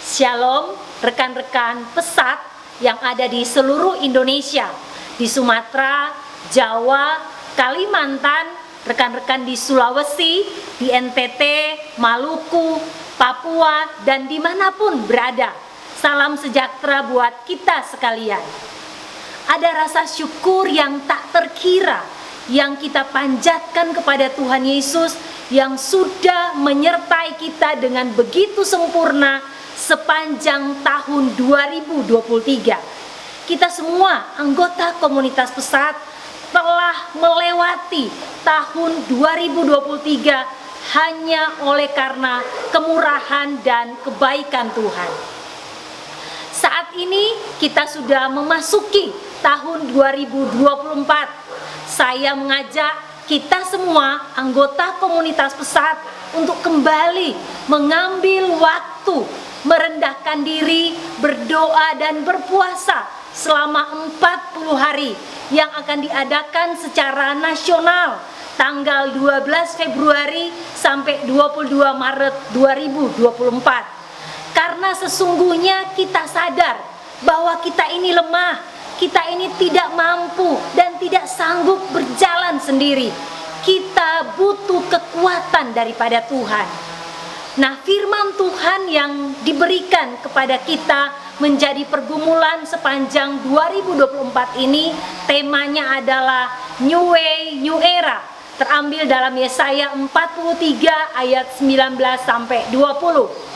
Shalom rekan-rekan pesat yang ada di seluruh Indonesia, di Sumatera, Jawa, Kalimantan, rekan-rekan di Sulawesi, di NTT, Maluku, Papua, dan dimanapun berada. Salam sejahtera buat kita sekalian. Ada rasa syukur yang tak terkira yang kita panjatkan kepada Tuhan Yesus yang sudah menyertai kita dengan begitu sempurna sepanjang tahun 2023. Kita semua anggota komunitas pesat telah melewati tahun 2023 hanya oleh karena kemurahan dan kebaikan Tuhan. Saat ini kita sudah memasuki tahun 2024. Saya mengajak kita semua anggota komunitas pesat untuk kembali mengambil waktu merendahkan diri, berdoa dan berpuasa selama 40 hari yang akan diadakan secara nasional tanggal 12 Februari sampai 22 Maret 2024. Karena sesungguhnya kita sadar bahwa kita ini lemah, kita ini tidak mampu dan tidak sanggup berjalan sendiri. Kita butuh kekuatan daripada Tuhan. Nah, firman Tuhan yang diberikan kepada kita menjadi pergumulan sepanjang 2024 ini, temanya adalah New Way, New Era, terambil dalam Yesaya 43 ayat 19 sampai 20.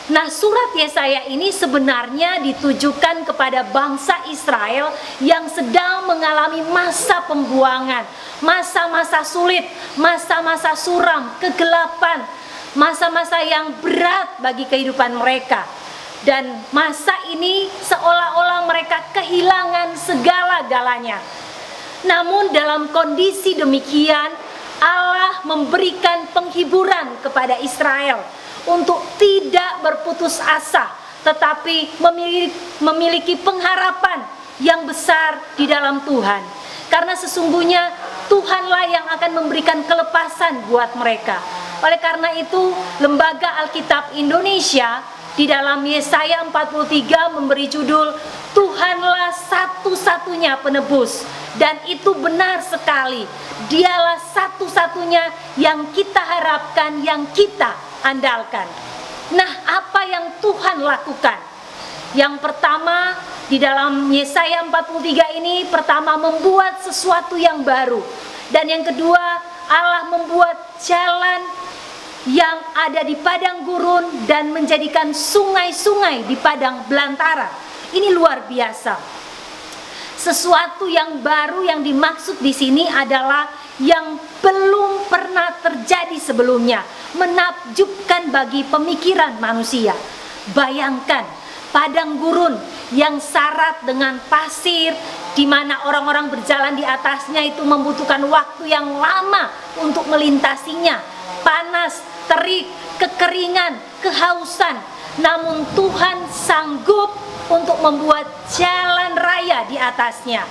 Nah, surat Yesaya ini sebenarnya ditujukan kepada bangsa Israel yang sedang mengalami masa pembuangan, masa-masa sulit, masa-masa suram, kegelapan, masa-masa yang berat bagi kehidupan mereka. Dan masa ini seolah-olah mereka kehilangan segala-galanya. Namun dalam kondisi demikian, Allah memberikan penghiburan kepada Israel untuk tidak berputus asa, tetapi memiliki pengharapan yang besar di dalam Tuhan. Karena sesungguhnya Tuhanlah yang akan memberikan kelepasan buat mereka. Oleh karena itu, Lembaga Alkitab Indonesia di dalam Yesaya 43 memberi judul Tuhanlah satu-satunya penebus. Dan itu benar sekali. Dialah satu-satunya yang kita harapkan, yang kita andalkan. Nah, apa yang Tuhan lakukan? Yang pertama, di dalam Yesaya 43 ini pertama membuat sesuatu yang baru. Dan yang kedua, Allah membuat jalan yang ada di padang gurun dan menjadikan sungai-sungai di padang belantara. Ini luar biasa. Sesuatu yang baru yang dimaksud di sini adalah yang belum pernah terjadi sebelumnya, menakjubkan bagi pemikiran manusia. Bayangkan padang gurun yang syarat dengan pasir, di mana orang-orang berjalan di atasnya itu membutuhkan waktu yang lama untuk melintasinya, panas, terik, kekeringan, kehausan. Namun Tuhan sanggup untuk membuat jalan raya di atasnya.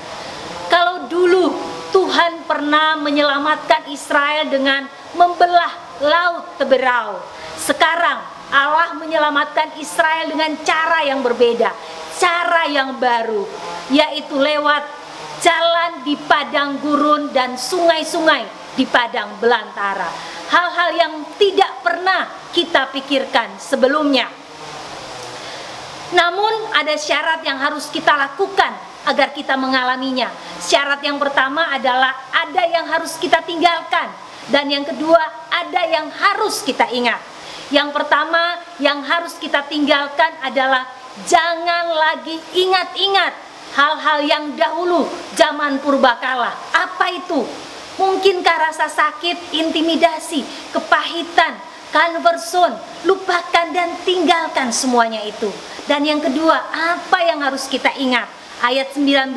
Kalau dulu Tuhan pernah menyelamatkan Israel dengan membelah laut Teberau, sekarang Allah menyelamatkan Israel dengan cara yang berbeda, cara yang baru, yaitu lewat jalan di padang gurun dan sungai-sungai di padang belantara. Hal-hal yang tidak pernah kita pikirkan sebelumnya. Namun ada syarat yang harus kita lakukan agar kita mengalaminya. Syarat yang pertama adalah ada yang harus kita tinggalkan, dan yang kedua ada yang harus kita ingat. Yang pertama yang harus kita tinggalkan adalah jangan lagi ingat-ingat hal-hal yang dahulu zaman purbakala. Apa itu? Mungkinkah rasa sakit, intimidasi, kepahitan, conversion, lupakan dan tinggalkan semuanya itu. Dan yang kedua, apa yang harus kita ingat? Ayat 19,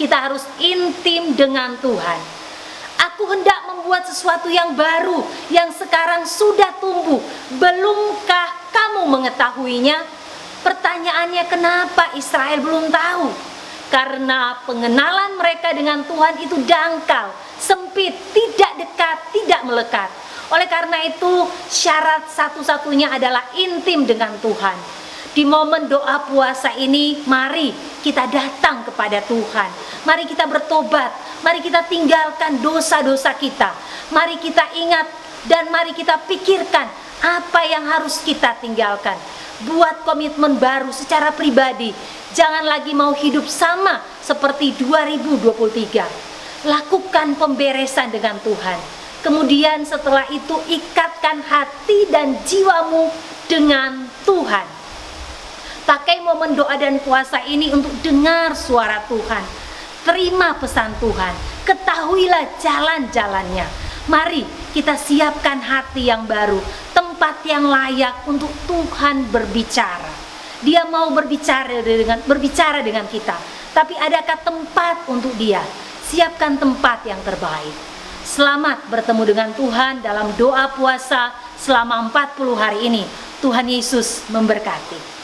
kita harus intim dengan Tuhan. Aku hendak membuat sesuatu yang baru, yang sekarang sudah tumbuh. Belumkah kamu mengetahuinya? Pertanyaannya, kenapa Israel belum tahu? Karena pengenalan mereka dengan Tuhan itu dangkal, sempit, tidak dekat, tidak melekat. Oleh karena itu, syarat satu-satunya adalah intim dengan Tuhan. Di momen doa puasa ini, mari kita datang kepada Tuhan. Mari kita bertobat, mari kita tinggalkan dosa-dosa kita. Mari kita ingat dan mari kita pikirkan apa yang harus kita tinggalkan. Buat komitmen baru secara pribadi. Jangan lagi mau hidup sama seperti 2023. Lakukan pemberesan dengan Tuhan. Kemudian setelah itu ikatkan hati dan jiwamu dengan Tuhan. Pakai momen doa dan puasa ini untuk dengar suara Tuhan. Terima pesan Tuhan. Ketahuilah jalan-jalannya. Mari kita siapkan hati yang baru, tempat yang layak untuk Tuhan berbicara. Dia mau berbicara dengan kita. Tapi adakah tempat untuk dia? Siapkan tempat yang terbaik. Selamat bertemu dengan Tuhan dalam doa puasa selama 40 hari ini. Tuhan Yesus memberkati.